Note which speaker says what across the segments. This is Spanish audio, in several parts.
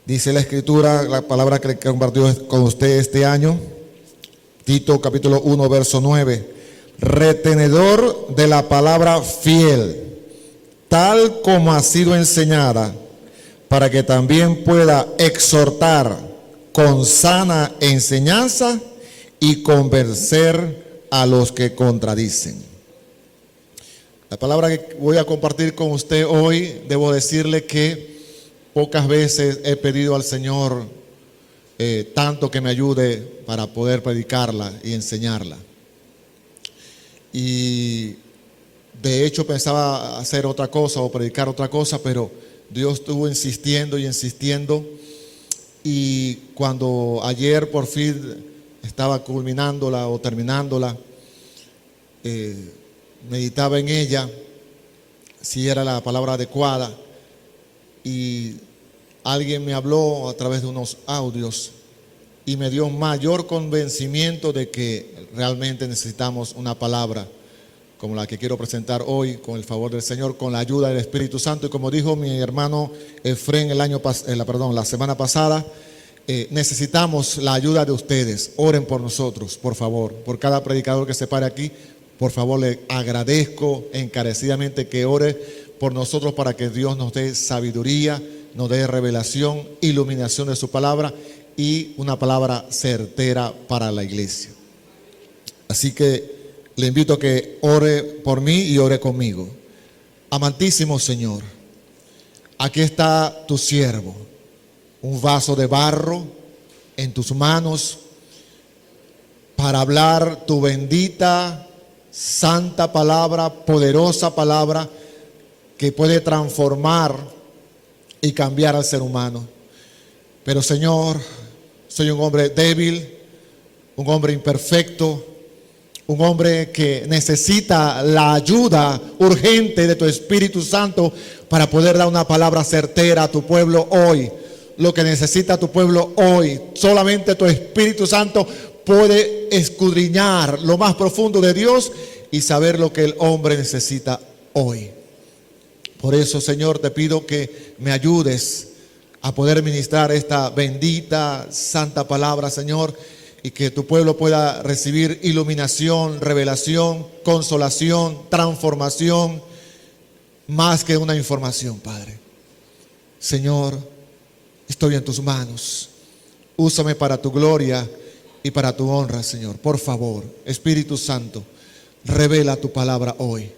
Speaker 1: Dice la Escritura, la palabra que compartió con usted este año, Tito capítulo 1, verso 9, retenedor de la palabra fiel, tal como ha sido enseñada, para que también pueda exhortar con sana enseñanza y convencer a los que contradicen. La palabra que voy a compartir con usted hoy, debo decirle que pocas veces he pedido al Señor tanto que me ayude para poder predicarla y enseñarla. Y de hecho pensaba hacer otra cosa o predicar otra cosa, pero Dios estuvo insistiendo y insistiendo. Y cuando ayer por fin estaba culminándola o terminándola, meditaba en ella, si era la palabra adecuada, y alguien me habló a través de unos audios y me dio mayor convencimiento de que realmente necesitamos una palabra como la que quiero presentar hoy, con el favor del Señor, con la ayuda del Espíritu Santo. Y como dijo mi hermano Efren la semana pasada, necesitamos la ayuda de ustedes. Oren por nosotros, por favor, por cada predicador que se pare aquí. Por favor, le agradezco encarecidamente que ore por nosotros para que Dios nos dé sabiduría, nos dé revelación, iluminación de su palabra y una palabra certera para la iglesia. Así que le invito a que ore por mí y ore conmigo. Amantísimo Señor, aquí está tu siervo, un vaso de barro en tus manos para hablar tu bendita, santa palabra, poderosa palabra que puede transformar y cambiar al ser humano. Pero Señor, soy un hombre débil, un hombre imperfecto, un hombre que necesita la ayuda urgente de tu Espíritu Santo para poder dar una palabra certera a tu pueblo hoy. Lo que necesita tu pueblo hoy, solamente tu Espíritu Santo puede escudriñar lo más profundo de Dios y saber lo que el hombre necesita hoy. Por eso, Señor, te pido que me ayudes a poder ministrar esta bendita, santa palabra, Señor, y que tu pueblo pueda recibir iluminación, revelación, consolación, transformación, más que una información, Padre. Señor, estoy en tus manos. Úsame para tu gloria y para tu honra, Señor. Por favor, Espíritu Santo, revela tu palabra hoy,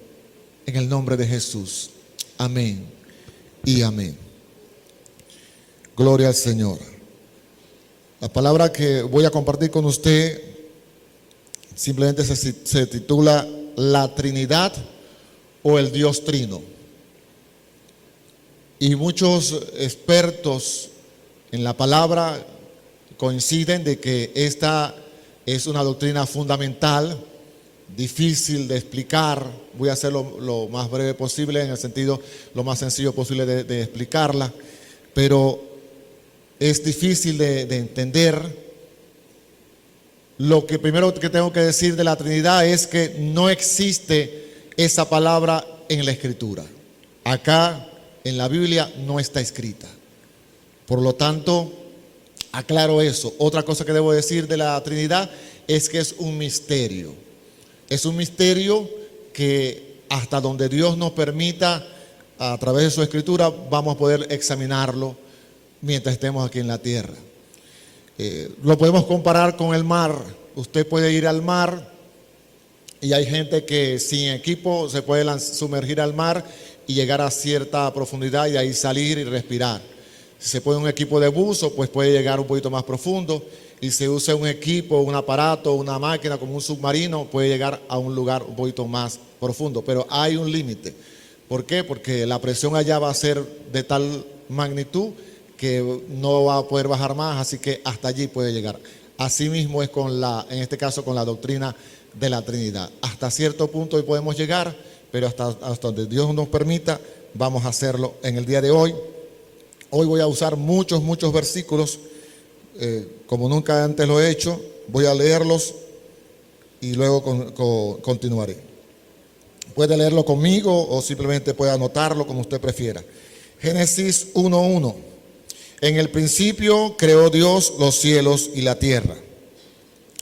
Speaker 1: en el nombre de Jesús. Amén y amén. Gloria al Señor. La palabra que voy a compartir con usted simplemente se titula La Trinidad o el Dios Trino. Y muchos expertos en la palabra coinciden de que esta es una doctrina fundamental, difícil de explicar. Voy a hacerlo lo más breve posible, en el sentido lo más sencillo posible de explicarla, pero es difícil de entender. Lo que primero que tengo que decir de la Trinidad es que no existe esa palabra en la Escritura. Acá en la Biblia no está escrita. Por lo tanto, aclaro eso. Otra cosa que debo decir de la Trinidad es que es un misterio. Es un misterio que hasta donde Dios nos permita, a través de su Escritura, vamos a poder examinarlo mientras estemos aquí en la tierra. Lo podemos comparar con el mar. Usted puede ir al mar y hay gente que sin equipo se puede sumergir al mar y llegar a cierta profundidad y ahí salir y respirar. Si se pone un equipo de buzo, pues puede llegar un poquito más profundo, y si usa un equipo, un aparato, una máquina como un submarino, puede llegar a un lugar un poquito más profundo. Pero hay un límite. ¿Por qué? Porque la presión allá va a ser de tal magnitud que no va a poder bajar más, así que hasta allí puede llegar. Así mismo es en este caso con la doctrina de la Trinidad. Hasta cierto punto hoy podemos llegar, pero hasta donde Dios nos permita, vamos a hacerlo en el día de hoy. Hoy voy a usar muchos versículos, como nunca antes lo he hecho. Voy a leerlos y luego continuaré. Puede leerlo conmigo o simplemente puede anotarlo como usted prefiera. Génesis 1:1. En el principio creó Dios los cielos y la tierra.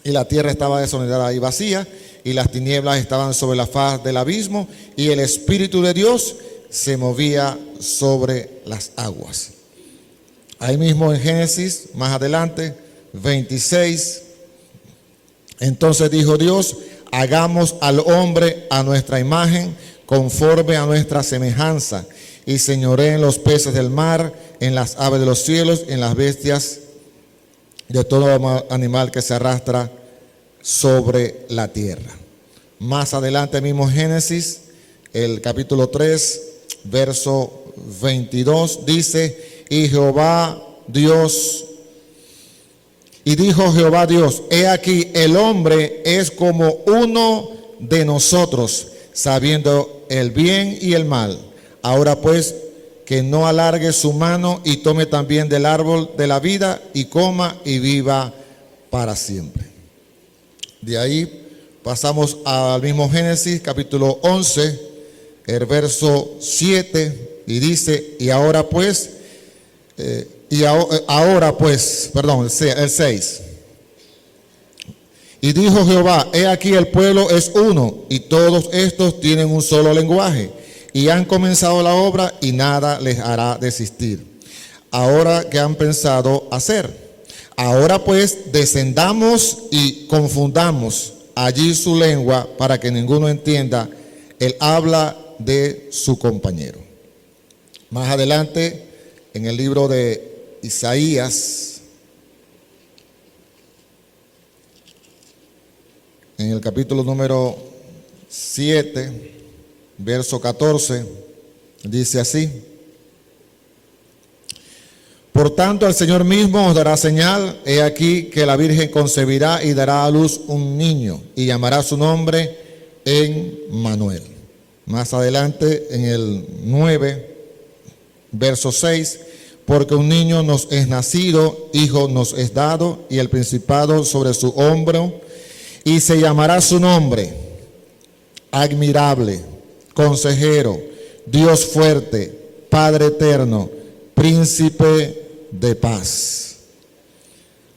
Speaker 1: Y la tierra estaba desordenada y vacía, y las tinieblas estaban sobre la faz del abismo, y el Espíritu de Dios se movía sobre las aguas. Ahí mismo en Génesis, más adelante, 26. Entonces dijo Dios: hagamos al hombre a nuestra imagen, conforme a nuestra semejanza, y señoreen en los peces del mar, en las aves de los cielos, en las bestias, de todo animal que se arrastra sobre la tierra. Más adelante mismo Génesis, el capítulo 3, verso 22, dice: y dijo Jehová Dios: he aquí, el hombre es como uno de nosotros, sabiendo el bien y el mal. Ahora pues, que no alargue su mano y tome también del árbol de la vida y coma y viva para siempre. De ahí pasamos al mismo Génesis, capítulo 11, el verso 7, y dice: y ahora pues, el 6. Y dijo Jehová: he aquí, el pueblo es uno, y todos estos tienen un solo lenguaje, y han comenzado la obra, y nada les hará desistir. Ahora, ¿qué han pensado hacer? Ahora pues, descendamos y confundamos allí su lengua, para que ninguno entienda el habla de su compañero. Más adelante, en el libro de Isaías, en el capítulo número 7, verso 14, dice así: por tanto, el Señor mismo os dará señal. He aquí que la Virgen concebirá y dará a luz un niño, y llamará su nombre Emmanuel. Más adelante, en el 9, verso 6, porque un niño nos es nacido, hijo nos es dado, y el principado sobre su hombro, y se llamará su nombre Admirable, Consejero, Dios fuerte, Padre eterno, Príncipe de paz.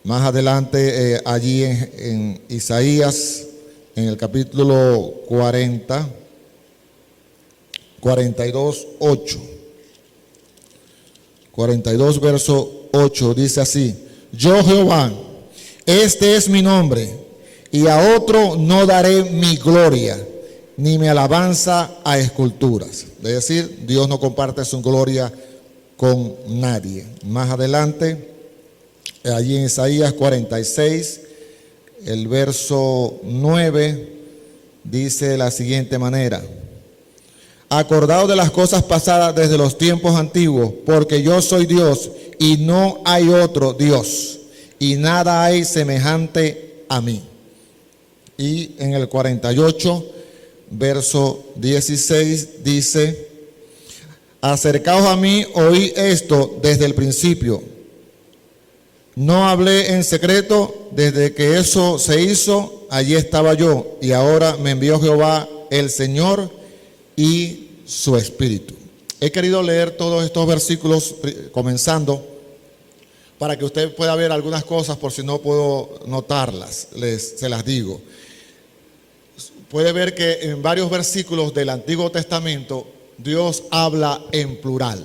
Speaker 1: Más adelante, allí en Isaías, en el capítulo 42, 8. 42, verso 8, dice así: yo Jehová, este es mi nombre, y a otro no daré mi gloria, ni mi alabanza a esculturas. Es decir, Dios no comparte su gloria con nadie. Más adelante, allí en Isaías 46, el verso 9, dice de la siguiente manera: acordaos de las cosas pasadas desde los tiempos antiguos, porque yo soy Dios y no hay otro Dios, y nada hay semejante a mí. Y en el 48, verso 16, dice: acercaos a mí, oí esto desde el principio. No hablé en secreto, desde que eso se hizo, allí estaba yo, y ahora me envió Jehová el Señor y su Espíritu. He querido leer todos estos versículos comenzando para que usted pueda ver algunas cosas, por si no puedo notarlas, se las digo. Puede ver que en varios versículos del Antiguo Testamento Dios habla en plural.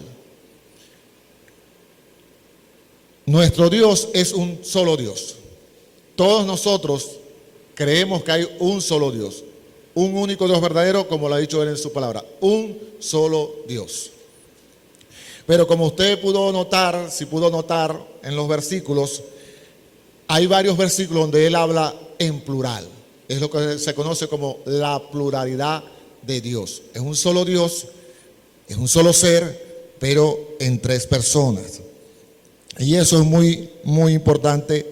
Speaker 1: Nuestro Dios es un solo Dios. Todos nosotros creemos que hay un solo Dios, un único Dios verdadero, como lo ha dicho él en su palabra, un solo Dios. Pero como usted pudo notar, si pudo notar en los versículos, hay varios versículos donde él habla en plural. Es lo que se conoce como la pluralidad de Dios. Es un solo Dios, es un solo ser, pero en tres personas. Y eso es muy, muy importante.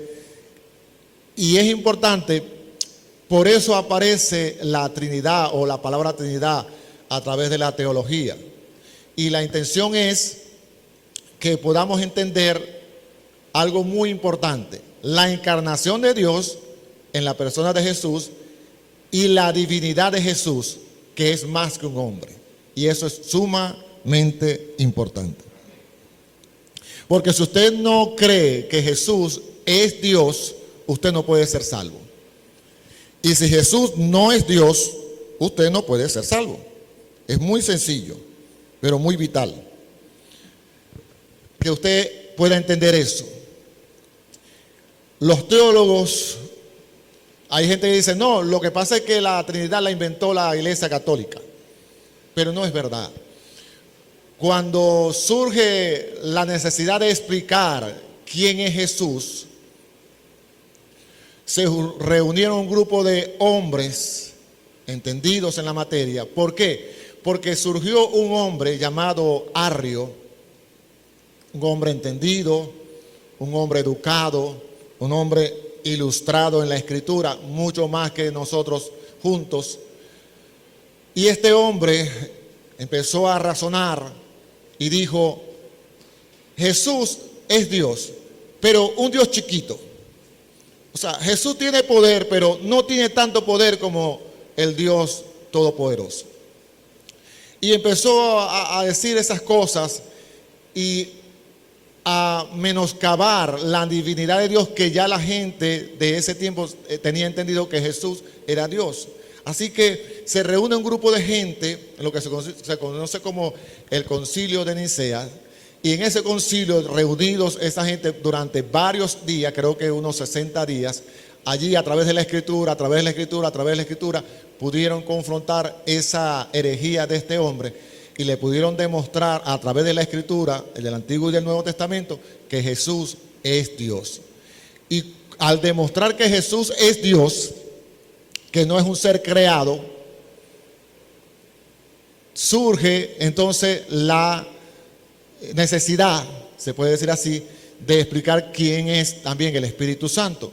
Speaker 1: Y es importante, por eso aparece la Trinidad o la palabra Trinidad a través de la teología. Y la intención es que podamos entender algo muy importante: la encarnación de Dios en la persona de Jesús y la divinidad de Jesús, que es más que un hombre. Y eso es sumamente importante. Porque si usted no cree que Jesús es Dios, usted no puede ser salvo. Y si Jesús no es Dios, usted no puede ser salvo. Es muy sencillo, pero muy vital que usted pueda entender eso. Los teólogos, hay gente que dice, no, lo que pasa es que la Trinidad la inventó la Iglesia Católica, pero no es verdad. Cuando surge la necesidad de explicar quién es Jesús, se reunieron un grupo de hombres entendidos en la materia. ¿Por qué? Porque surgió un hombre llamado Arrio, un hombre entendido, un hombre educado, un hombre ilustrado en la Escritura, mucho más que nosotros juntos. Y este hombre empezó a razonar y dijo, Jesús es Dios, pero un Dios chiquito. O sea, Jesús tiene poder, pero no tiene tanto poder como el Dios Todopoderoso. Y empezó a decir esas cosas y a menoscabar la divinidad de Dios, que ya la gente de ese tiempo tenía entendido que Jesús era Dios. Así que se reúne un grupo de gente, en lo que se conoce como el Concilio de Nicea, y en ese concilio, reunidos esa gente durante varios días, creo que unos 60 días, allí a través de la Escritura, pudieron confrontar esa herejía de este hombre y le pudieron demostrar a través de la Escritura, del Antiguo y del Nuevo Testamento, que Jesús es Dios. Y al demostrar que Jesús es Dios, que no es un ser creado, surge entonces la necesidad, se puede decir así, de explicar quién es también el Espíritu Santo,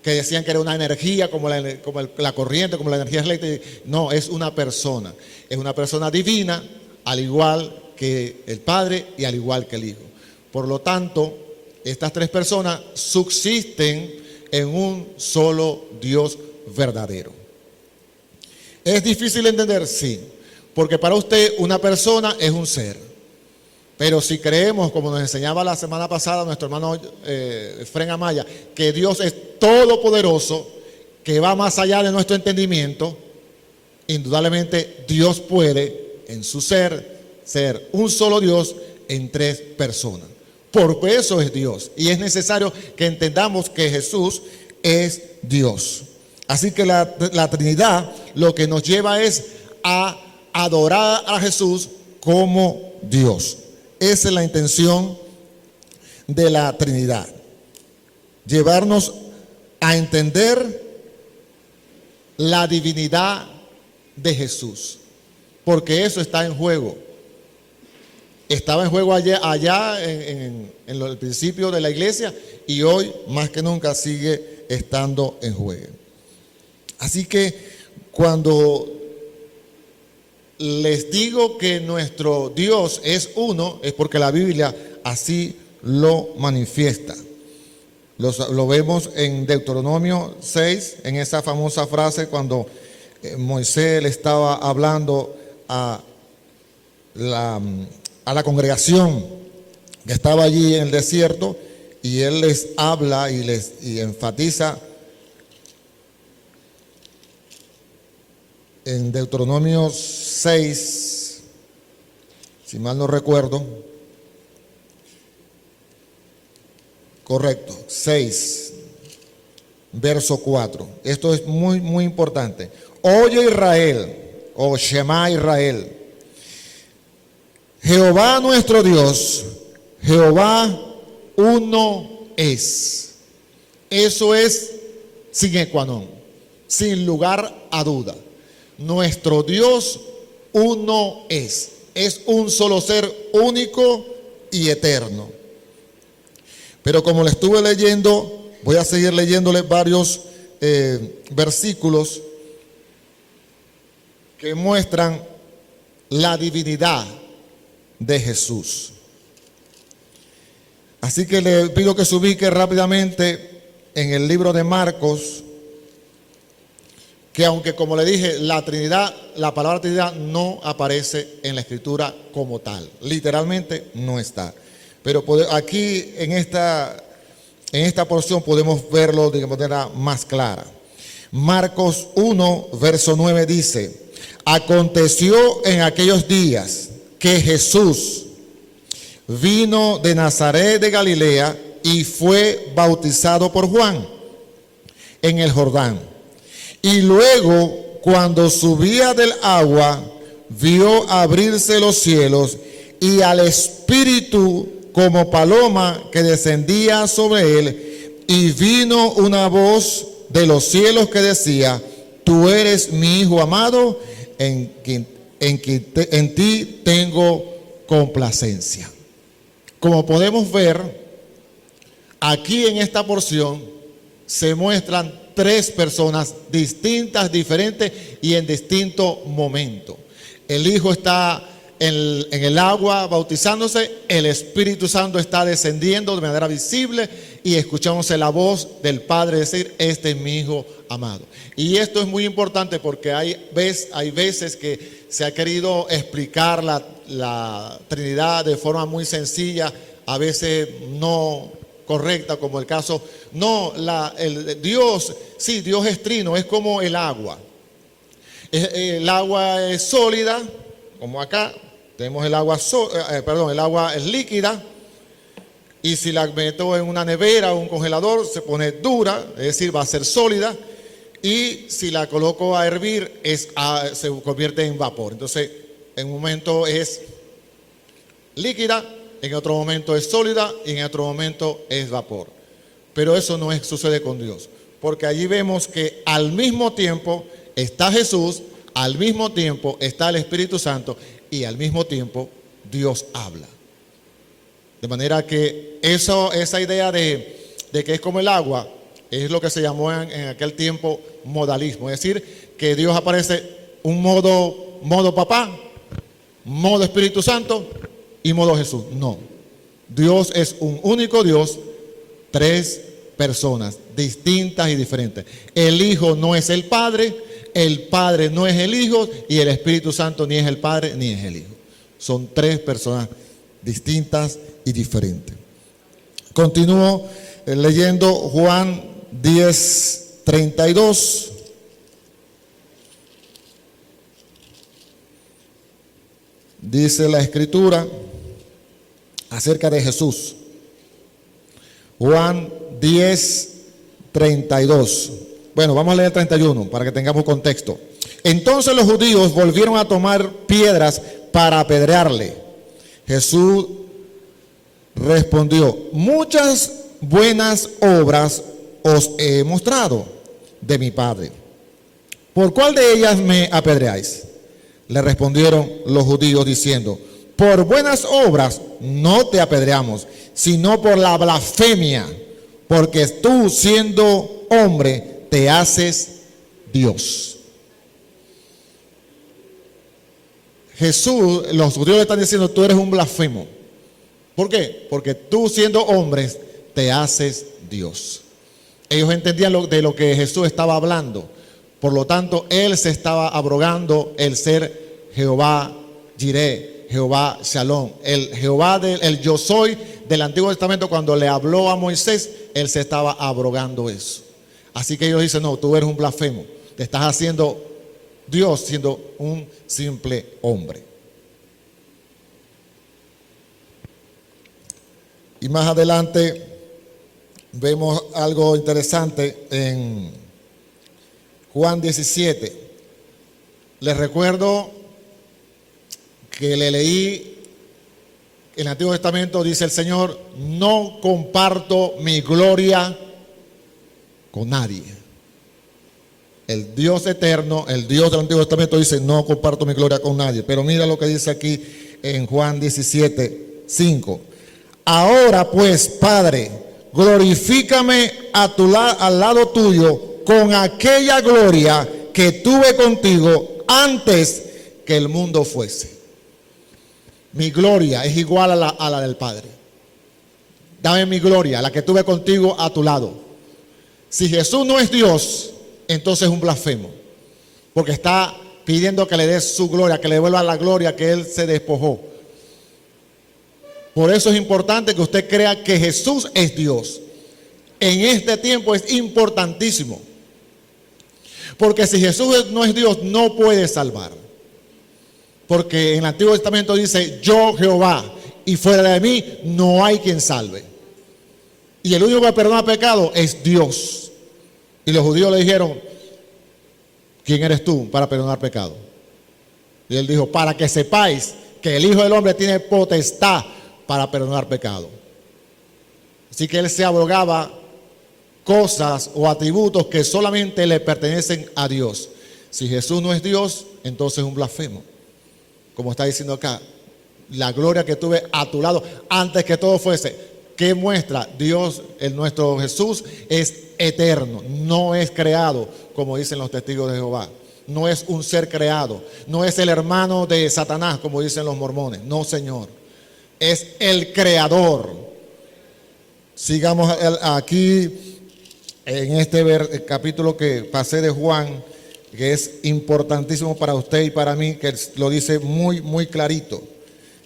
Speaker 1: que decían que era una energía como la corriente, como la energía eléctrica. No, es una persona divina, al igual que el Padre y al igual que el Hijo. Por lo tanto, estas tres personas subsisten en un solo Dios verdadero. ¿Es difícil entender? Sí, porque para usted una persona es un ser. Pero si creemos, como nos enseñaba la semana pasada nuestro hermano Efrén Amaya, que Dios es todopoderoso, que va más allá de nuestro entendimiento, indudablemente Dios puede en su ser un solo Dios en tres personas. Por eso es Dios. Y es necesario que entendamos que Jesús es Dios. Así que la Trinidad lo que nos lleva es a adorar a Jesús como Dios. Esa es la intención de la Trinidad. Llevarnos a entender la divinidad de Jesús. Porque eso está en juego. Estaba en juego allá en el principio de la iglesia y hoy más que nunca sigue estando en juego. Así que cuando les digo que nuestro Dios es uno, es porque la Biblia así lo manifiesta. Lo vemos en Deuteronomio 6, en esa famosa frase cuando Moisés le estaba hablando a la congregación que estaba allí en el desierto, y él les habla y enfatiza en Deuteronomio 6, si mal no recuerdo, correcto, 6, verso 4. Esto es muy, muy importante. Oye Israel, o Shema Israel, Jehová nuestro Dios, Jehová uno es. Eso es sine qua non, sin lugar a duda. Nuestro Dios uno es un solo ser único y eterno. Pero como le estuve leyendo, voy a seguir leyéndole varios versículos que muestran la divinidad de Jesús. Así que le pido que se ubique rápidamente en el libro de Marcos, que aunque como le dije, la Trinidad, la palabra Trinidad no aparece en la Escritura como tal, literalmente no está, Pero aquí en esta porción podemos verlo de manera más clara. Marcos 1, verso 9 dice: aconteció en aquellos días que Jesús vino de Nazaret de Galilea y fue bautizado por Juan en el Jordán. Y luego, cuando subía del agua, vio abrirse los cielos y al Espíritu como paloma que descendía sobre él, y vino una voz de los cielos que decía: tú eres mi Hijo amado, en ti tengo complacencia. Como podemos ver, aquí en esta porción se muestran tres personas distintas, diferentes y en distinto momento. El Hijo está en el agua bautizándose, el Espíritu Santo está descendiendo de manera visible y escuchamos la voz del Padre decir: este es mi Hijo amado. Y esto es muy importante porque hay veces que se ha querido explicar la Trinidad de forma muy sencilla, a veces no correcta, como el caso. Dios es trino, es como el agua. El agua es sólida, como acá tenemos el agua, el agua es líquida, y si la meto en una nevera o un congelador se pone dura, es decir, va a ser sólida, y si la coloco a hervir se convierte en vapor. Entonces, en un momento es líquida, en otro momento es sólida y en otro momento es vapor. Pero eso no sucede con Dios, porque allí vemos que al mismo tiempo está Jesús, al mismo tiempo está el Espíritu Santo y al mismo tiempo Dios habla. De manera que esa idea de que es como el agua es lo que se llamó en aquel tiempo modalismo. Es decir, que Dios aparece un modo papá, modo Espíritu Santo y modo Jesús. No, Dios es un único Dios, tres personas distintas y diferentes. El Hijo no es el Padre no es el Hijo, y el Espíritu Santo ni es el Padre ni es el Hijo. Son tres personas distintas y diferentes. Continúo leyendo Juan 10:32. Dice la Escritura acerca de Jesús. Juan 10:32. Bueno, vamos a leer 31 para que tengamos contexto. Entonces los judíos volvieron a tomar piedras para apedrearle. Jesús respondió: muchas buenas obras os he mostrado de mi Padre. ¿Por cuál de ellas me apedreáis? Le respondieron los judíos diciendo: por buenas obras no te apedreamos, sino por la blasfemia, porque tú, siendo hombre, te haces Dios. Jesús, los judíos le están diciendo: tú eres un blasfemo. ¿Por qué? Porque tú, siendo hombre, te haces Dios. Ellos entendían de lo que Jesús estaba hablando. Por lo tanto, él se estaba abrogando el ser Jehová Jireh, Jehová Shalom, el Jehová el yo soy del Antiguo Testamento. Cuando le habló a Moisés, él se estaba abrogando eso. Así que ellos dicen: no, tú eres un blasfemo, te estás haciendo Dios siendo un simple hombre. Y más adelante vemos algo interesante en Juan 17. Les recuerdo que le leí en el Antiguo Testamento, dice el Señor: no comparto mi gloria con nadie. El Dios eterno, el Dios del Antiguo Testamento dice: no comparto mi gloria con nadie. Pero mira lo que dice aquí en Juan 17:5. Ahora pues, Padre, glorifícame al lado tuyo con aquella gloria que tuve contigo antes que el mundo fuese. Mi gloria es igual a la del Padre. Dame mi gloria, la que tuve contigo a tu lado. Si Jesús no es Dios, entonces es un blasfemo, porque está pidiendo que le des su gloria, que le devuelva la gloria que él se despojó. Por eso es importante que usted crea que Jesús es Dios. En este tiempo es importantísimo. Porque si Jesús no es Dios, no puede salvar. Porque en el Antiguo Testamento dice, yo Jehová, y fuera de mí no hay quien salve. Y el único que perdona pecado es Dios. Y los judíos le dijeron, ¿quién eres tú para perdonar pecado? Y él dijo, para que sepáis que el Hijo del Hombre tiene potestad para perdonar pecado. Así que él se abrogaba cosas o atributos que solamente le pertenecen a Dios. Si Jesús no es Dios, entonces es un blasfemo. Como está diciendo acá, la gloria que tuve a tu lado antes que todo fuese. ¿Qué muestra? Dios, nuestro Jesús, es eterno, no es creado, como dicen los testigos de Jehová. No es un ser creado, no es el hermano de Satanás, como dicen los mormones. No, Señor, es el creador. Sigamos aquí en este capítulo que pasé de Juan, que es importantísimo para usted y para mí, que lo dice muy, muy clarito,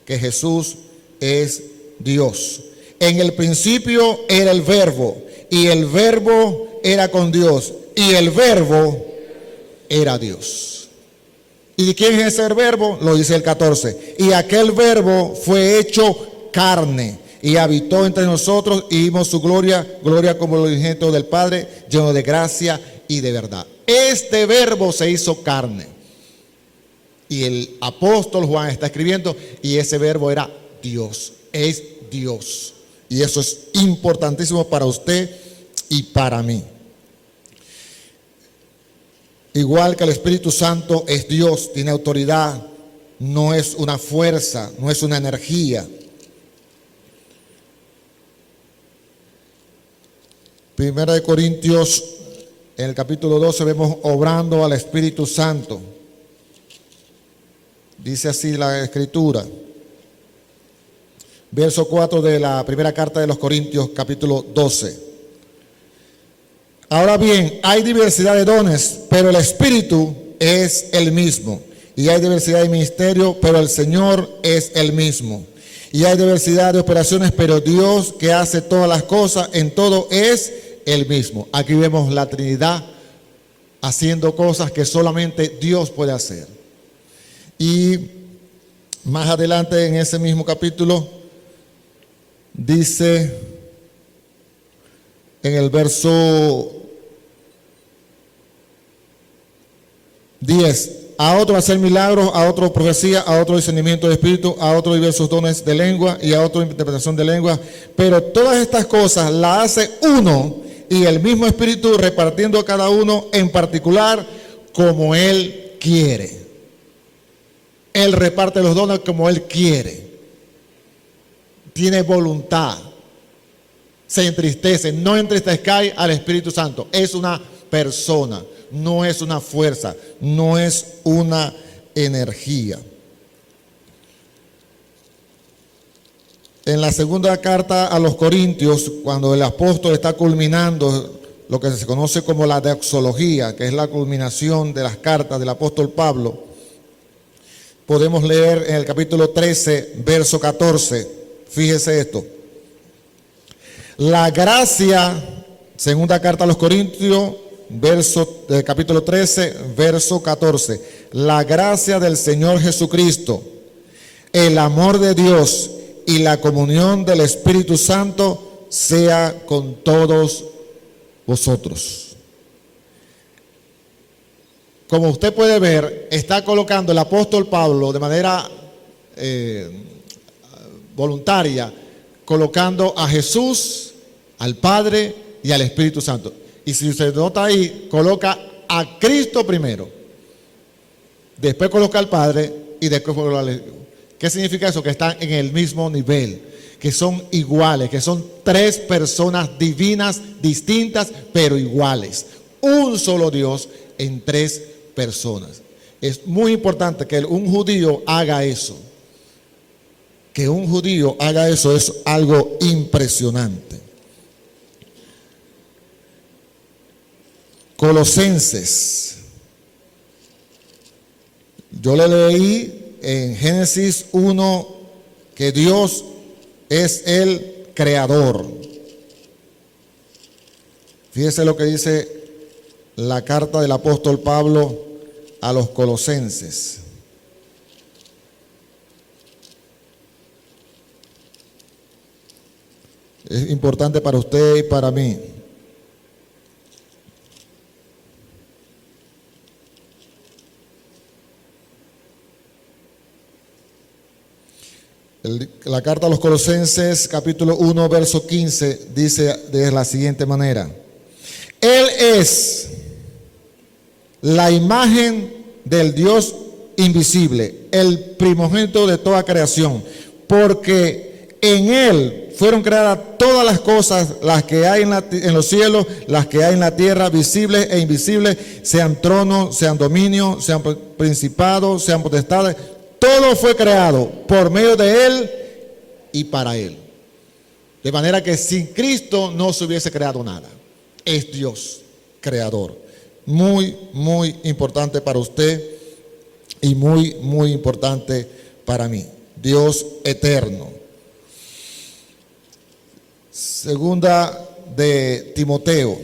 Speaker 1: que Jesús es Dios. En el principio era el Verbo, y el Verbo era con Dios, y el Verbo era Dios. ¿Y quién es ese Verbo? Lo dice el 14. Y aquel Verbo fue hecho carne, y habitó entre nosotros, y vimos su gloria, gloria como el unigénito del Padre, lleno de gracia y de verdad. Este Verbo se hizo carne. Y el apóstol Juan está escribiendo, y ese Verbo era Dios, es Dios. Y eso es importantísimo para usted y para mí. Igual que el Espíritu Santo es Dios, tiene autoridad, no es una fuerza, no es una energía. Primera de Corintios, en el capítulo 12, vemos obrando al Espíritu Santo. Dice así la Escritura. Verso 4 de la primera carta de los Corintios, capítulo 12. Ahora bien, hay diversidad de dones, pero el Espíritu es el mismo. Y hay diversidad de ministerio, pero el Señor es el mismo. Y hay diversidad de operaciones, pero Dios que hace todas las cosas, en todo es el mismo. Aquí vemos la Trinidad haciendo cosas que solamente Dios puede hacer. Y más adelante en ese mismo capítulo dice en el verso 10, a otro hacer milagros, a otro profecía, a otro discernimiento de espíritu, a otro diversos dones de lengua y a otro interpretación de lengua. Pero todas estas cosas las hace uno y el mismo Espíritu, repartiendo a cada uno en particular como Él quiere. Él reparte los dones como Él quiere. Tiene voluntad, se entristece, no entristezcáis al Espíritu Santo. Es una persona, no es una fuerza, no es una energía. En la segunda carta a los Corintios, cuando el apóstol está culminando lo que se conoce como la doxología, que es la culminación de las cartas del apóstol Pablo, podemos leer en el capítulo 13, verso 14. Fíjese esto. La gracia, segunda carta a los Corintios, capítulo 13, verso 14. La gracia del Señor Jesucristo, el amor de Dios y la comunión del Espíritu Santo sea con todos vosotros. Como usted puede ver, está colocando el apóstol Pablo de manera voluntaria, colocando a Jesús, al Padre y al Espíritu Santo. Y si usted nota ahí, coloca a Cristo primero, después coloca al Padre y después coloca al Espíritu. ¿Qué significa eso? Que están en el mismo nivel, que son iguales, que son tres personas divinas, distintas, pero iguales. Un solo Dios en tres personas. Es muy importante que un judío haga eso. Que un judío haga eso es algo impresionante. Colosenses. Yo le leí en Génesis 1 que Dios es el creador. Fíjese lo que dice la carta del apóstol Pablo a los Colosenses. Es importante para usted y para mí. La carta a los Colosenses, capítulo 1, verso 15, dice de la siguiente manera: Él es la imagen del Dios invisible, el primogénito de toda creación, porque en Él fueron creadas todas las cosas, las que hay en los cielos, las que hay en la tierra, visibles e invisibles, sean tronos, sean dominios, sean principados, sean potestades. Todo fue creado por medio de Él y para Él. De manera que sin Cristo no se hubiese creado nada. Es Dios, creador. Muy, muy importante para usted y muy, muy importante para mí. Dios eterno. Segunda de Timoteo,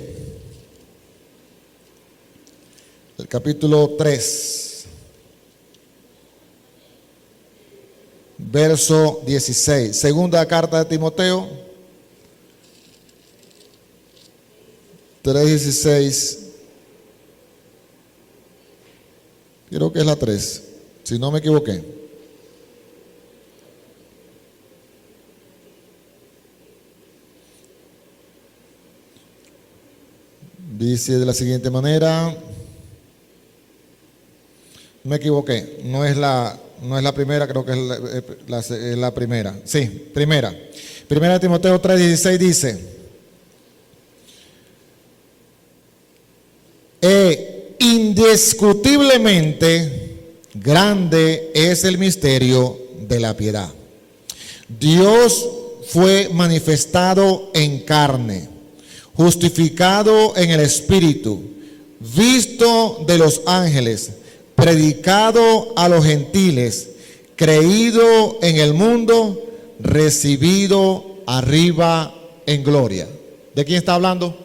Speaker 1: el capítulo 3. Verso 16. Segunda carta de Timoteo 3:16. Creo que es la 3, si no me equivoqué. Dice de la siguiente manera. Me equivoqué, no es la primera, creo que es la primera. Sí, primera. Primera de Timoteo 3:16 dice: indiscutiblemente grande es el misterio de la piedad. Dios fue manifestado en carne, justificado en el Espíritu, visto de los ángeles, predicado a los gentiles, creído en el mundo, recibido arriba en gloria. ¿De quién está hablando?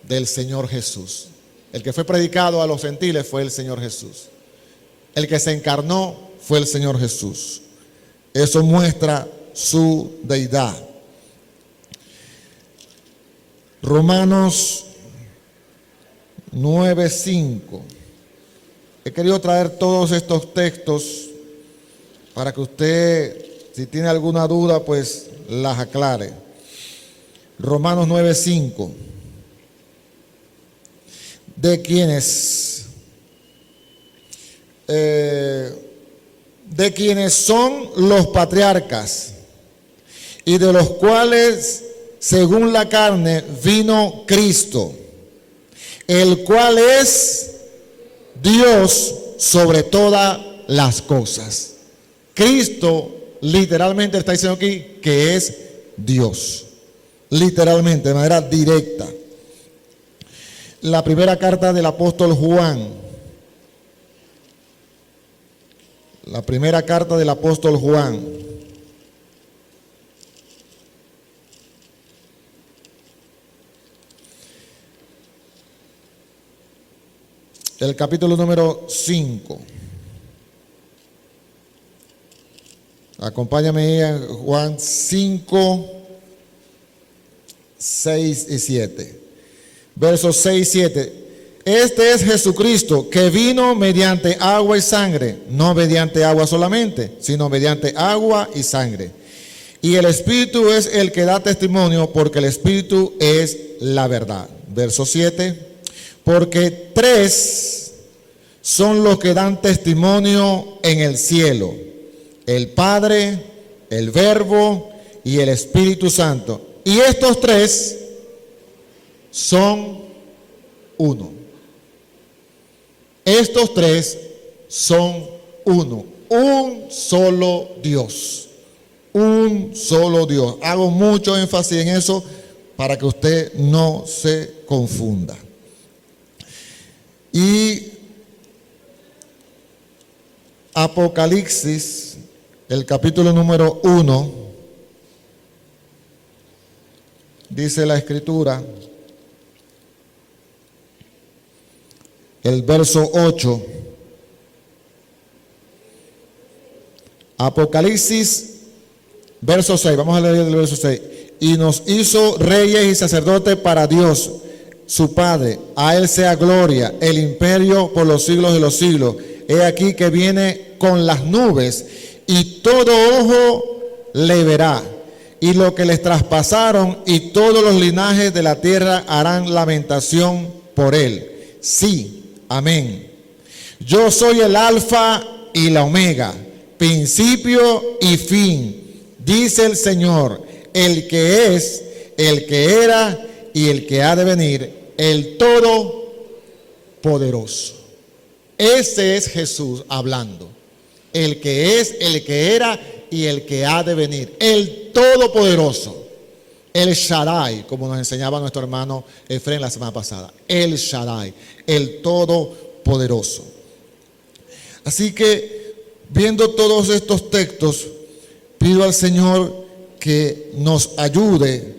Speaker 1: Del Señor Jesús. El que fue predicado a los gentiles fue el Señor Jesús. El que se encarnó fue el Señor Jesús. Eso muestra su deidad. Romanos 9:5. He querido traer todos estos textos para que usted, si tiene alguna duda, pues las aclare. Romanos 9:5. De quienes son los patriarcas y de los cuales, según la carne, vino Cristo, el cual es Dios sobre todas las cosas. Cristo literalmente está diciendo aquí que es Dios. Literalmente, de manera directa. La primera carta del apóstol Juan. La primera carta del apóstol Juan. El capítulo número 5. Acompáñame a Juan 5, 6 y 7. Versos 6 y 7. Este es Jesucristo, que vino mediante agua y sangre, no mediante agua solamente, sino mediante agua y sangre. Y el Espíritu es el que da testimonio, porque el Espíritu es la verdad. Verso 7. Porque 3 son los que dan testimonio en el cielo: el Padre, el Verbo y el Espíritu Santo. Y estos 3 son uno. Estos 3 son uno. Un solo Dios. Un solo Dios. Hago mucho énfasis en eso para que usted no se confunda. Y Apocalipsis, el capítulo número 1. dice la Escritura, el verso 8, Apocalipsis, verso 6, vamos a leer el verso 6. Y nos hizo reyes y sacerdotes para Dios, su Padre. A Él sea gloria, el imperio por los siglos de los siglos. He aquí que viene con las nubes, y todo ojo le verá. Y lo que les traspasaron, y todos los linajes de la tierra harán lamentación por Él. Sí, amén. Yo soy el alfa y la omega, principio y fin, dice el Señor, el que es, el que era y el que ha de venir, el Todopoderoso. Ese es Jesús hablando. El que es, el que era y el que ha de venir, el Todopoderoso. El Shaddai, como nos enseñaba nuestro hermano Efren la semana pasada. El Shaddai, el Todopoderoso. Así que, viendo todos estos textos, pido al Señor que nos ayude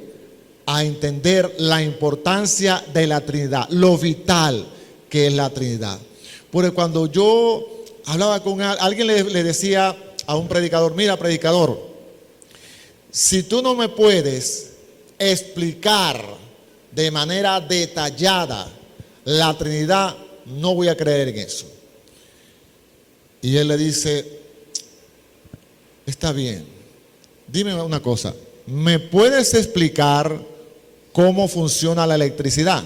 Speaker 1: a entender la importancia de la Trinidad, lo vital que es la Trinidad. Porque cuando yo hablaba con alguien, le decía a un predicador: mira, predicador, si tú no me puedes explicar de manera detallada la Trinidad, no voy a creer en eso. Y él le dice: está bien, dime una cosa, ¿me puedes explicar cómo funciona la electricidad?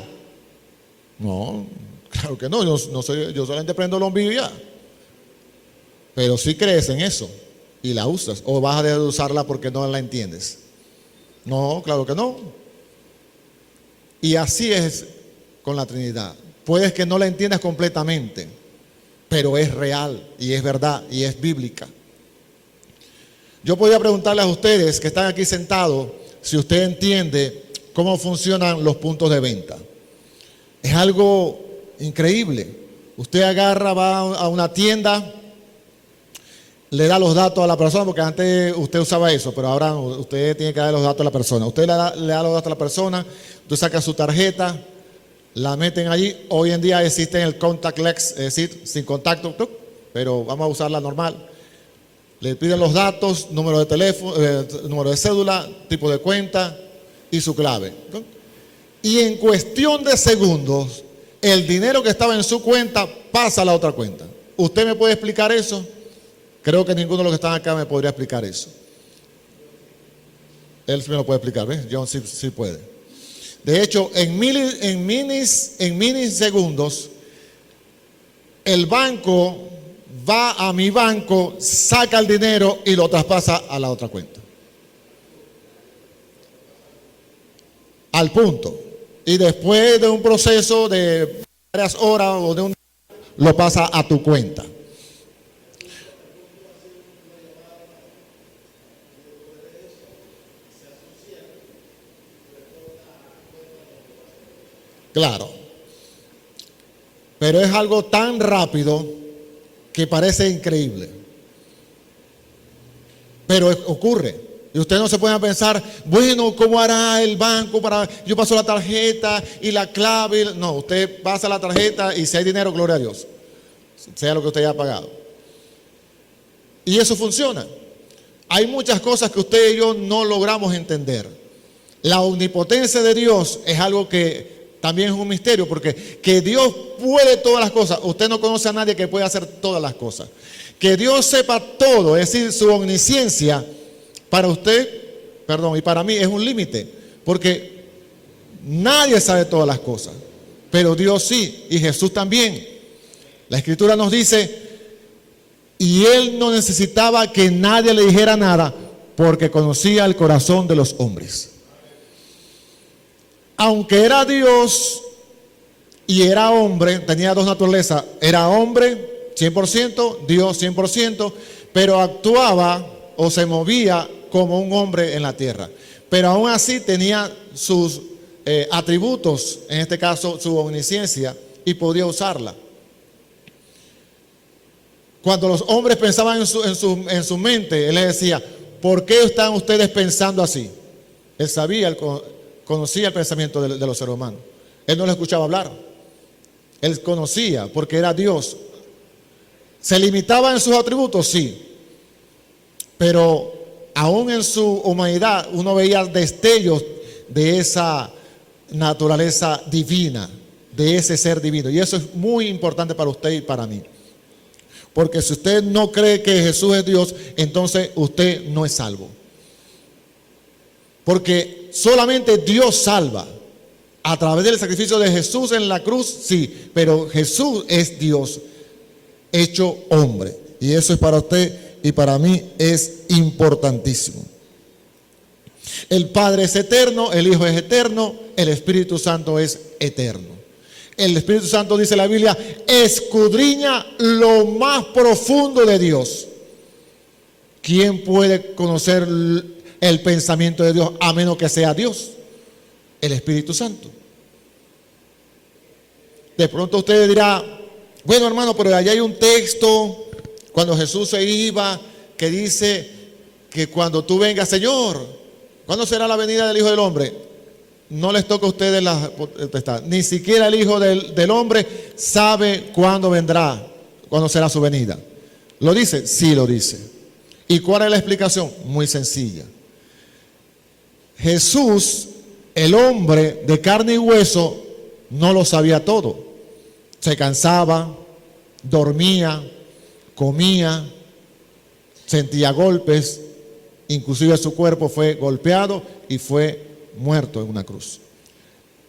Speaker 1: No, claro que no, yo solamente prendo el bombillo y ya. Pero si crees en eso y la usas, o vas a dejar de usarla porque no la entiendes. No, claro que no. Y así es con la Trinidad. Puedes que no la entiendas completamente, pero es real y es verdad y es bíblica. Yo podría preguntarles a ustedes que están aquí sentados si usted entiende cómo funcionan los puntos de venta. Es algo increíble. Usted agarra, va a una tienda, le da los datos a la persona, porque antes usted usaba eso, pero ahora usted tiene que dar los datos a la persona. Usted le da los datos a la persona, usted saca su tarjeta, la meten allí. Hoy en día existe el contactless, es decir, sin contacto, pero vamos a usarla normal. Le piden los datos, número de teléfono, número de cédula, tipo de cuenta y su clave. Y en cuestión de segundos, el dinero que estaba en su cuenta pasa a la otra cuenta. ¿Usted me puede explicar eso? Creo que ninguno de los que están acá me podría explicar eso. Él me lo puede explicar, ¿ves? John sí puede. De hecho, en milisegundos, el banco va a mi banco, saca el dinero y lo traspasa a la otra cuenta. Al punto. Y después de un proceso de varias horas o de un día, lo pasa a tu cuenta. Claro, pero es algo tan rápido que parece increíble, pero ocurre. Y usted no se puede pensar, bueno, ¿cómo hará el banco para, yo paso la tarjeta y la clave? No, usted pasa la tarjeta y si hay dinero, gloria a Dios, sea lo que usted haya pagado. Y eso funciona. Hay muchas cosas que usted y yo no logramos entender. La omnipotencia de Dios es algo que también es un misterio, porque que Dios puede todas las cosas. Usted no conoce a nadie que pueda hacer todas las cosas. Que Dios sepa todo, es decir, su omnisciencia, para usted, y para mí es un límite, porque nadie sabe todas las cosas, pero Dios sí, y Jesús también. La Escritura nos dice, y Él no necesitaba que nadie le dijera nada, porque conocía el corazón de los hombres. Aunque era Dios y era hombre, tenía dos naturalezas, era hombre 100%, Dios 100%, pero actuaba o se movía como un hombre en la tierra. Pero aún así tenía sus atributos, en este caso su omnisciencia, y podía usarla. Cuando los hombres pensaban en su mente, Él les decía, ¿por qué están ustedes pensando así? Él sabía conocía el pensamiento de los seres humanos. Él no lo escuchaba hablar. Él conocía porque era Dios. ¿Se limitaba en sus atributos? Sí. Pero aún en su humanidad uno veía destellos de esa naturaleza divina, de ese ser divino. Y eso es muy importante para usted y para mí. Porque si usted no cree que Jesús es Dios, entonces usted no es salvo. Porque solamente Dios salva. A través del sacrificio de Jesús en la cruz, sí. Pero Jesús es Dios hecho hombre. Y eso es para usted y para mí es importantísimo. El Padre es eterno, el Hijo es eterno, el Espíritu Santo es eterno. El Espíritu Santo, dice la Biblia, escudriña lo más profundo de Dios. ¿Quién puede conocer el pensamiento de Dios a menos que sea Dios? El Espíritu Santo. De pronto usted dirá, bueno, hermano, pero allá hay un texto cuando Jesús se iba que dice que cuando tú vengas, Señor, ¿cuándo será la venida del Hijo del Hombre? No les toca a ustedes la potestad. Ni siquiera el Hijo del Hombre sabe cuándo vendrá, cuándo será su venida. ¿Lo dice? Sí, lo dice. ¿Y cuál es la explicación? Muy sencilla. Jesús, el hombre de carne y hueso, no lo sabía todo. Se cansaba, dormía, comía, sentía golpes, inclusive su cuerpo fue golpeado y fue muerto en una cruz.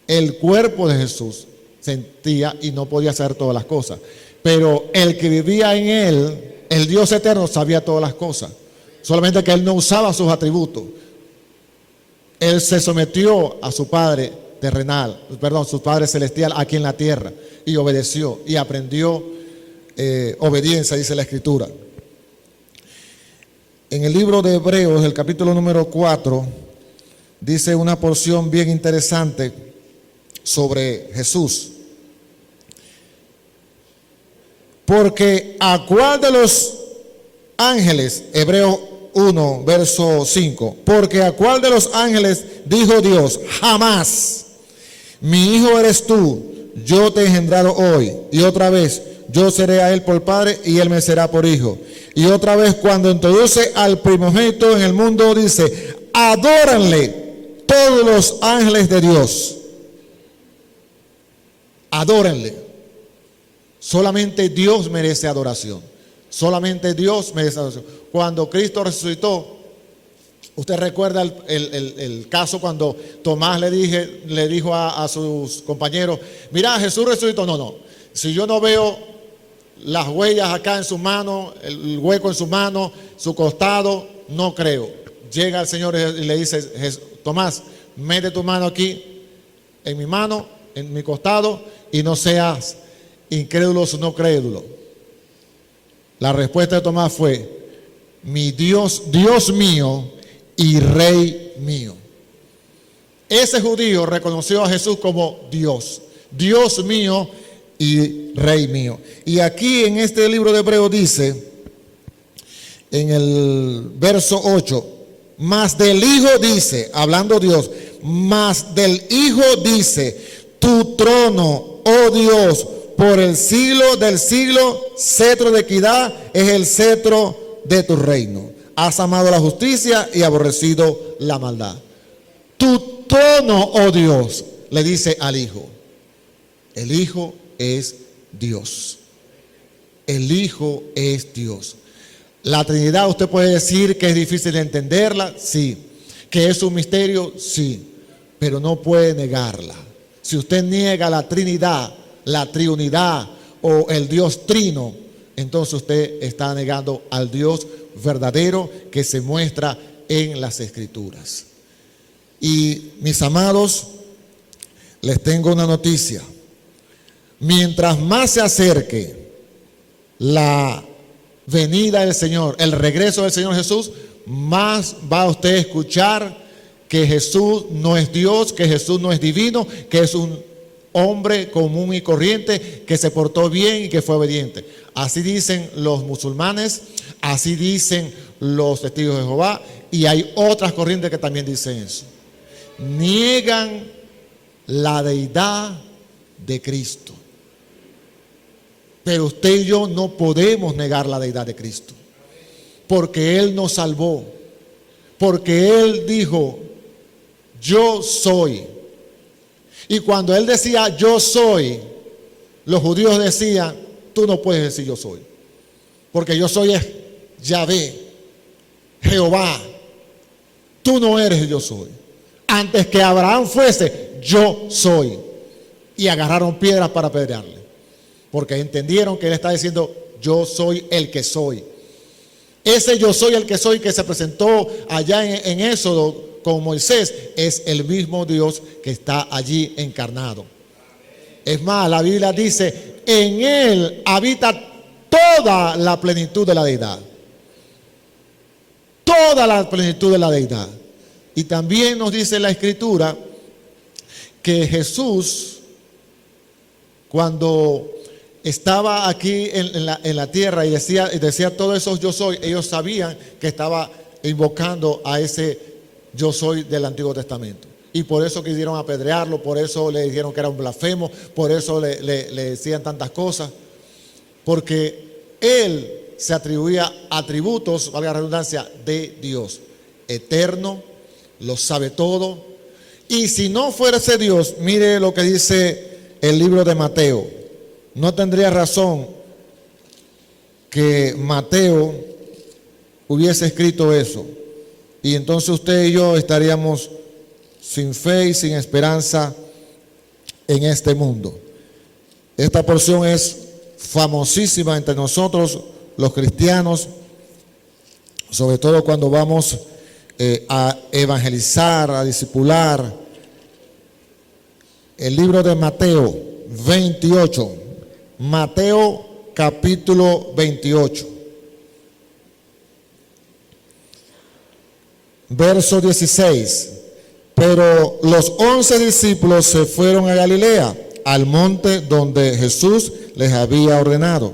Speaker 1: El cuerpo de Jesús sentía y no podía hacer todas las cosas, pero el que vivía en él, el Dios eterno, sabía todas las cosas, solamente que él no usaba sus atributos. Él se sometió a su Padre terrenal, su Padre celestial aquí en la tierra, y obedeció y aprendió obediencia, dice la Escritura. En el libro de Hebreos, el capítulo número 4, dice una porción bien interesante sobre Jesús. Porque a cuál de los ángeles, Hebreos 1, verso 5, porque a cuál de los ángeles dijo Dios, jamás, mi hijo eres tú, yo te he engendrado hoy, y otra vez, yo seré a él por padre y él me será por hijo. Y otra vez cuando introduce al primogénito en el mundo dice, adóranle todos los ángeles de Dios. Adórenle. Solamente Dios merece adoración. Solamente Dios merece adoración. Cuando Cristo resucitó, usted recuerda el caso cuando Tomás le dijo a sus compañeros, mira, Jesús resucitó. No, si yo no veo las huellas acá en su mano, el hueco en su mano, su costado, no creo. Llega el Señor y le dice, Tomás, mete tu mano aquí en mi mano, en mi costado, y no seas incrédulo, sino crédulo. La respuesta de Tomás fue, mi Dios, Dios mío y Rey mío. Ese judío reconoció a Jesús como Dios, Dios mío y Rey mío. Y aquí en este libro de Hebreos dice, en el verso 8, mas del Hijo dice, hablando Dios, mas del Hijo dice, tu trono, oh Dios, por el siglo del siglo, cetro de equidad es el cetro de tu reino. Has amado la justicia y aborrecido la maldad. Tu trono, oh Dios, le dice al Hijo. El Hijo es Dios. El Hijo es Dios. La Trinidad, usted puede decir que es difícil de entenderla, sí. Que es un misterio, sí. Pero no puede negarla. Si usted niega la Trinidad, la triunidad o el Dios trino, entonces usted está negando al Dios verdadero que se muestra en las Escrituras. Y mis amados, les tengo una noticia. Mientras más se acerque la venida del Señor, el regreso del Señor Jesús, más va a usted a escuchar que Jesús no es Dios, que Jesús no es divino, que es un hombre común y corriente que se portó bien y que fue obediente. Así dicen los musulmanes, así dicen los testigos de Jehová, y hay otras corrientes que también dicen eso. niegan la deidad de Cristo. Pero usted y yo no podemos negar la deidad de Cristo, porque Él nos salvó, porque Él dijo, yo soy. Y cuando Él decía, yo soy, los judíos decían, tú no puedes decir yo soy, porque yo soy es Yahvé, Jehová. Tú no eres el yo soy. Antes que Abraham fuese, yo soy. Y agarraron piedras para apedrearle, porque entendieron que Él está diciendo, yo soy el que soy. Ese yo soy el que soy que se presentó allá en Éxodo con Moisés es el mismo Dios que está allí encarnado. Es más, la Biblia dice, en Él habita toda la plenitud de la deidad. Toda la plenitud de la deidad. Y también nos dice la Escritura que Jesús, cuando estaba aquí en la tierra y decía todo eso yo soy, ellos sabían que estaba invocando a ese yo soy del Antiguo Testamento. Y por eso quisieron apedrearlo, por eso le dijeron que era un blasfemo, por eso le decían tantas cosas, porque Él se atribuía atributos, valga la redundancia, de Dios, eterno, lo sabe todo. Y si no fuese Dios, mire lo que dice el libro de Mateo. No tendría razón que Mateo hubiese escrito eso. Y entonces usted y yo estaríamos sin fe y sin esperanza en este mundo. Esta porción es famosísima entre nosotros, los cristianos, sobre todo cuando vamos a evangelizar, a discipular. El libro de Mateo 28, Mateo capítulo 28, verso 16. Pero los 11 discípulos se fueron a Galilea, al monte donde Jesús les había ordenado.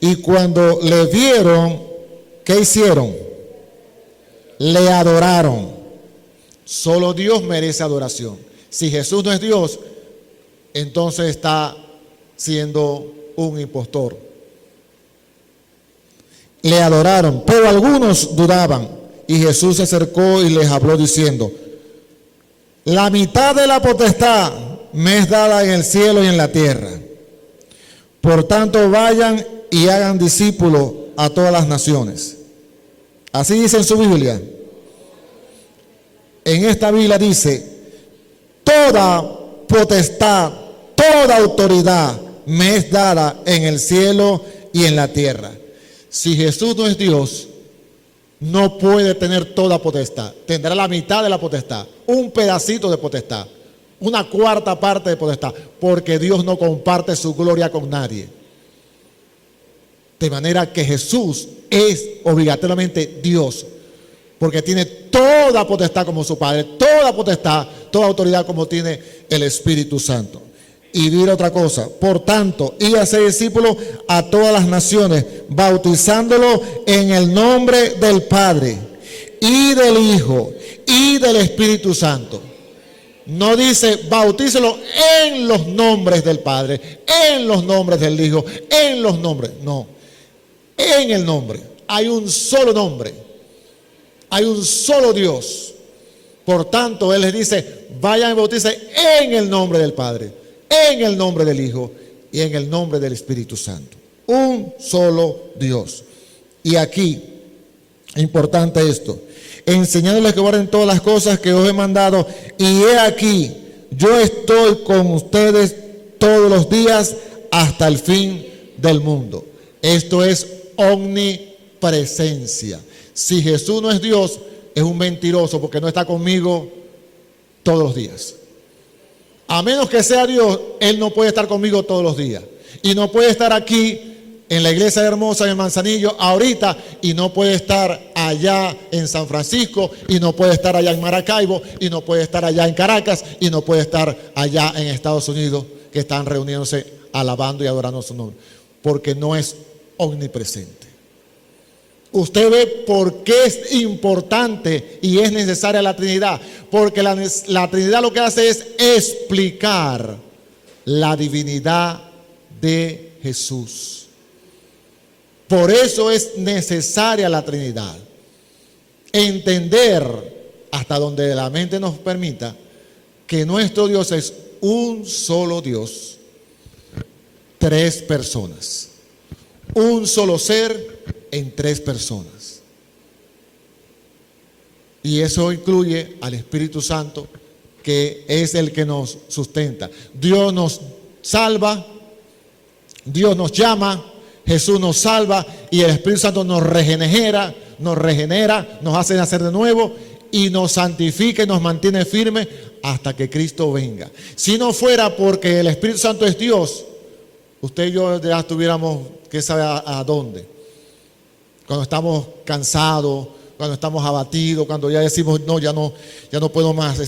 Speaker 1: Y cuando le vieron, ¿qué hicieron? Le adoraron. Solo Dios merece adoración. Si Jesús no es Dios, entonces está siendo un impostor. Le adoraron, pero algunos dudaban. Y Jesús se acercó y les habló diciendo, la mitad de la potestad me es dada en el cielo y en la tierra. Por tanto, vayan y hagan discípulos a todas las naciones. Así dice en su Biblia. En esta Biblia dice, toda potestad, toda autoridad me es dada en el cielo y en la tierra. Si Jesús no es Dios, no puede tener toda potestad. Tendrá la mitad de la potestad, un pedacito de potestad, una cuarta parte de potestad, porque Dios no comparte su gloria con nadie. De manera que Jesús es obligatoriamente Dios, porque tiene toda potestad como su Padre, toda potestad, toda autoridad como tiene el Espíritu Santo. Y diré otra cosa, por tanto, y hacer discípulos a todas las naciones, bautizándolos en el nombre del Padre, y del Hijo, y del Espíritu Santo. No dice bautícelo en los nombres del Padre, en los nombres del Hijo, en los nombres, no, en el nombre. Hay un solo nombre, hay un solo Dios. Por tanto, Él les dice, vayan y bauticen en el nombre del Padre, en el nombre del Hijo y en el nombre del Espíritu Santo. Un solo Dios. Y aquí, importante esto, enseñándoles que guarden todas las cosas que os he mandado, y he aquí, yo estoy con ustedes todos los días hasta el fin del mundo. Esto es omnipresencia. Si Jesús no es Dios, es un mentiroso, porque no está conmigo todos los días. A menos que sea Dios, Él no puede estar conmigo todos los días. Y no puede estar aquí en la iglesia hermosa en Manzanillo ahorita, y no puede estar allá en San Francisco, y no puede estar allá en Maracaibo, y no puede estar allá en Caracas, y no puede estar allá en Estados Unidos, que están reuniéndose alabando y adorando su nombre, porque no es omnipresente. Usted ve por qué es importante y es necesaria la Trinidad. Porque la Trinidad lo que hace es explicar la divinidad de Jesús. Por eso es necesaria la Trinidad. Entender, hasta donde la mente nos permita, que nuestro Dios es un solo Dios, tres personas, un solo ser en tres personas. Y eso incluye al Espíritu Santo, que es el que nos sustenta. Dios nos salva, Dios nos llama, Jesús nos salva y el Espíritu Santo nos regenera, nos hace nacer de nuevo y nos santifica y nos mantiene firmes hasta que Cristo venga. Si no fuera porque el Espíritu Santo es Dios, usted y yo ya estuviéramos, ¿qué sabe a dónde? Cuando estamos cansados, cuando estamos abatidos, cuando ya decimos, no, ya no puedo más,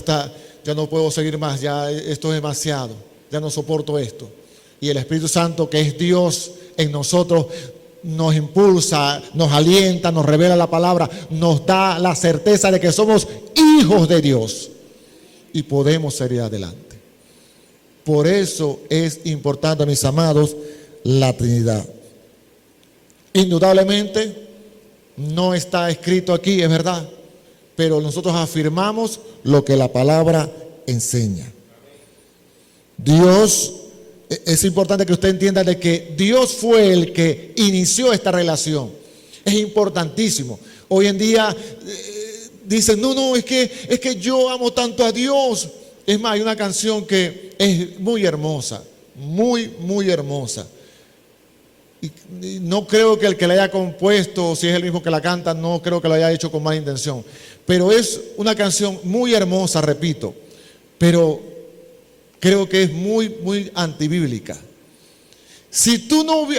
Speaker 1: ya no puedo seguir más, ya esto es demasiado, ya no soporto esto. Y el Espíritu Santo, que es Dios en nosotros, nos impulsa, nos alienta, nos revela la palabra, nos da la certeza de que somos hijos de Dios y podemos seguir adelante. Por eso es importante, mis amados, la Trinidad. Indudablemente no está escrito aquí, es verdad, pero nosotros afirmamos lo que la palabra enseña. Dios, es importante que usted entienda de que Dios fue el que inició esta relación. Es importantísimo. Hoy en día dicen, no, es que yo amo tanto a Dios. Es más, hay una canción que es muy hermosa, muy hermosa. Y no creo que el que la haya compuesto, si es el mismo que la canta, no creo que lo haya hecho con mala intención. Pero es una canción muy hermosa, repito, pero creo que es muy antibíblica.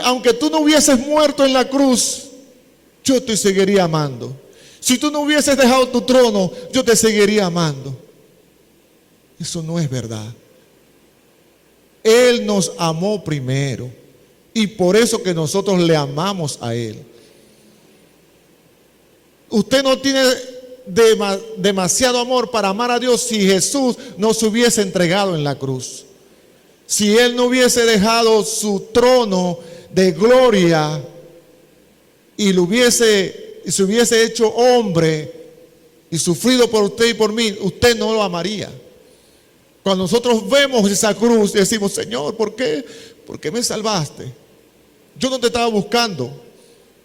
Speaker 1: Aunque tú no hubieses muerto en la cruz, yo te seguiría amando. Si tú no hubieses dejado tu trono, yo te seguiría amando. Eso no es verdad. Él nos amó primero y por eso que nosotros le amamos a Él. Usted no tiene demasiado amor para amar a Dios si Jesús no se hubiese entregado en la cruz. Si Él no hubiese dejado su trono de gloria y se hubiese hecho hombre y sufrido por usted y por mí, usted no lo amaría. Cuando nosotros vemos esa cruz, decimos, Señor, ¿por qué? ¿Por qué me salvaste? Yo no te estaba buscando.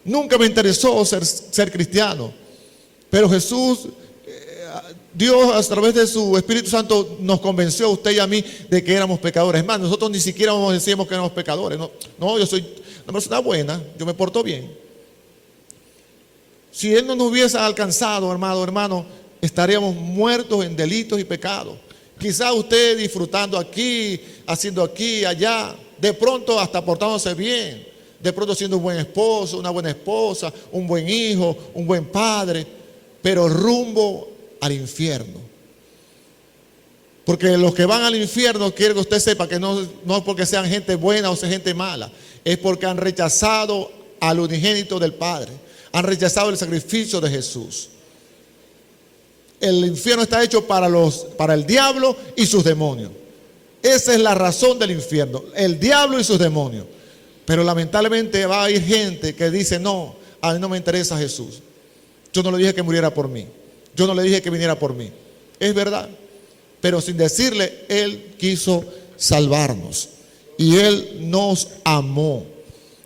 Speaker 1: Nunca me interesó ser cristiano. Pero Jesús, Dios a través de su Espíritu Santo nos convenció a usted y a mí de que éramos pecadores. Es más, nosotros ni siquiera nos decíamos que éramos pecadores. No, yo soy una persona buena, yo me porto bien. Si Él no nos hubiese alcanzado, hermano, estaríamos muertos en delitos y pecados. Quizá usted disfrutando aquí, haciendo aquí, allá, de pronto hasta portándose bien, de pronto siendo un buen esposo, una buena esposa, un buen hijo, un buen padre, pero rumbo al infierno. Porque los que van al infierno, quiero que usted sepa que no es porque sean gente buena o sea gente mala, es porque han rechazado al unigénito del Padre, han rechazado el sacrificio de Jesús. El infierno está hecho para el diablo y sus demonios. Esa es la razón del infierno, el diablo y sus demonios. Pero lamentablemente va a ir gente que dice, no, a mí no me interesa Jesús. Yo no le dije que muriera por mí. Yo no le dije que viniera por mí. Es verdad. Pero sin decirle, Él quiso salvarnos. Y Él nos amó.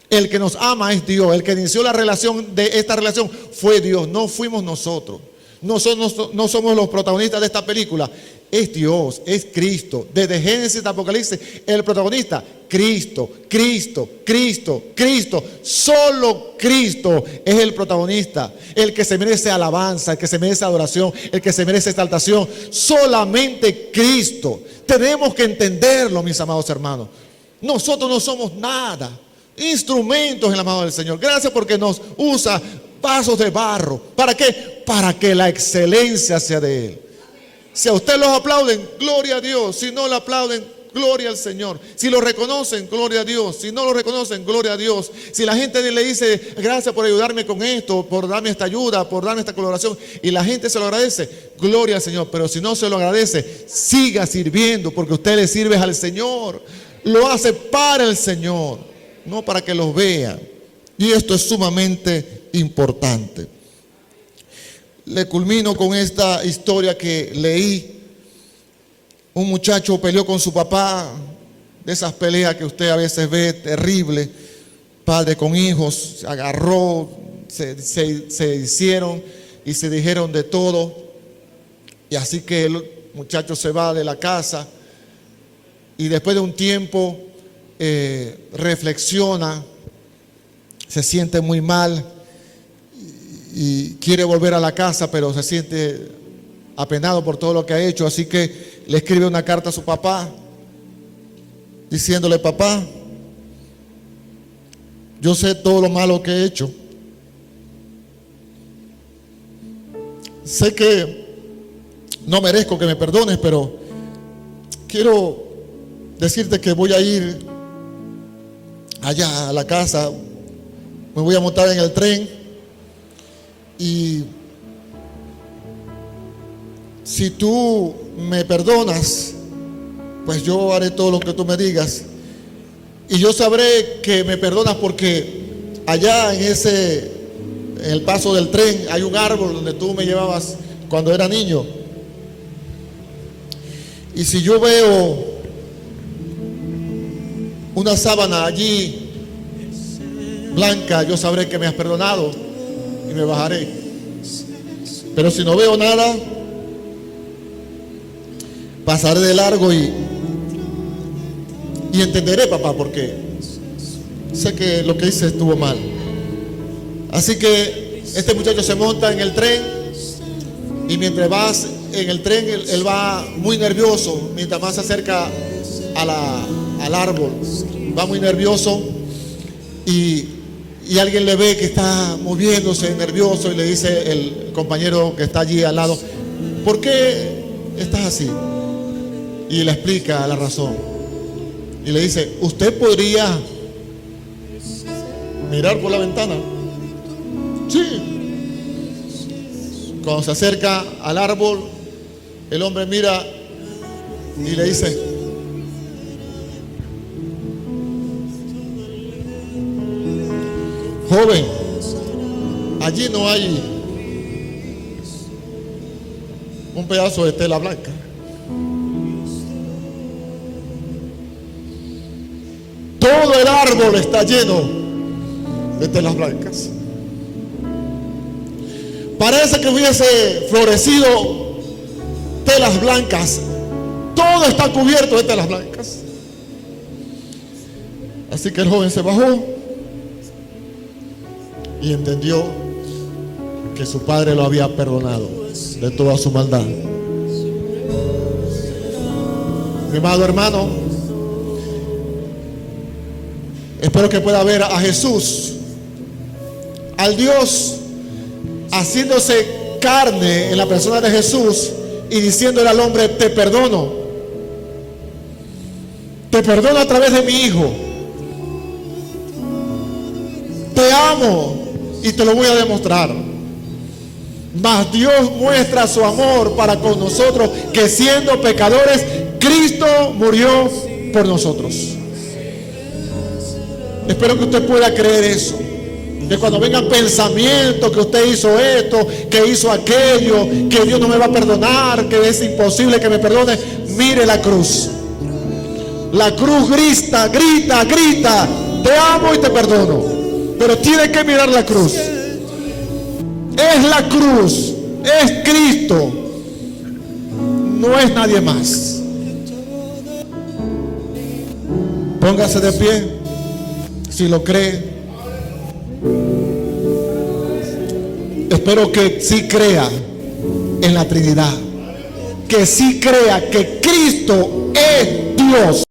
Speaker 1: El que nos ama es Dios. El que inició esta relación fue Dios, no fuimos nosotros. No somos los protagonistas de esta película. Es Dios, es Cristo. Desde Génesis hasta Apocalipsis, el protagonista, Cristo. Solo Cristo es el protagonista. El que se merece alabanza, el que se merece adoración, el que se merece exaltación. Solamente Cristo. Tenemos que entenderlo, mis amados hermanos. Nosotros no somos nada. Instrumentos en la mano del Señor. Gracias porque nos usa vasos de barro. ¿Para qué? Para que la excelencia sea de Él. Si a usted los aplauden, gloria a Dios. Si no le aplauden, gloria al Señor. Si lo reconocen, gloria a Dios. Si no lo reconocen, gloria a Dios. Si la gente le dice, gracias por ayudarme con esto, por darme esta ayuda, por darme esta colaboración, y la gente se lo agradece, gloria al Señor. Pero si no se lo agradece, siga sirviendo, porque usted le sirve al Señor. Lo hace para el Señor, no para que los vean. Y esto es sumamente importante. Le culmino con esta historia que leí. Un muchacho peleó con su papá, de esas peleas que usted a veces ve terrible, padre con hijos, se agarró, se hicieron y se dijeron de todo. Y así que el muchacho se va de la casa y después de un tiempo reflexiona, se siente muy mal y quiere volver a la casa, pero se siente apenado por todo lo que ha hecho. Así que le escribe una carta a su papá diciéndole: papá, yo sé todo lo malo que he hecho, sé que no merezco que me perdones, pero quiero decirte que voy a ir allá a la casa, me voy a montar en el tren y si tú me perdonas, pues yo haré todo lo que tú me digas. Y yo sabré que me perdonas porque allá en el paso del tren hay un árbol donde tú me llevabas cuando era niño. Y si yo veo una sábana allí blanca, yo sabré que me has perdonado y me bajaré. Pero si no veo nada, pasaré de largo y entenderé, papá, porque sé que lo que hice estuvo mal. Así que este muchacho se monta en el tren y mientras vas en el tren, él va muy nervioso. Mientras más se acerca al árbol, va muy nervioso y alguien le ve que está moviéndose nervioso y le dice el compañero que está allí al lado: ¿por qué estás así? Y le explica la razón y le dice: ¿usted podría mirar por la ventana? Sí. Cuando se acerca al árbol, el hombre mira y le dice: joven, allí no hay un pedazo de tela blanca. Todo el árbol está lleno de telas blancas. Parece que hubiese florecido telas blancas. Todo está cubierto de telas blancas. Así que el joven se bajó y entendió que su padre lo había perdonado de toda su maldad. Mi amado hermano, espero que pueda ver a Jesús, al Dios haciéndose carne en la persona de Jesús y diciéndole al hombre: te perdono a través de mi hijo, te amo y te lo voy a demostrar. Mas Dios muestra su amor para con nosotros, que siendo pecadores, Cristo murió por nosotros. Espero que usted pueda creer eso, que cuando vengan pensamientos que usted hizo esto, que hizo aquello, que Dios no me va a perdonar, que es imposible que me perdone, mire la cruz. La cruz grita, te amo y te perdono. Pero tiene que mirar la cruz. Es la cruz, es Cristo, no es nadie más. Póngase de pie si lo cree. Espero que sí crea en la Trinidad, que sí crea que Cristo es Dios.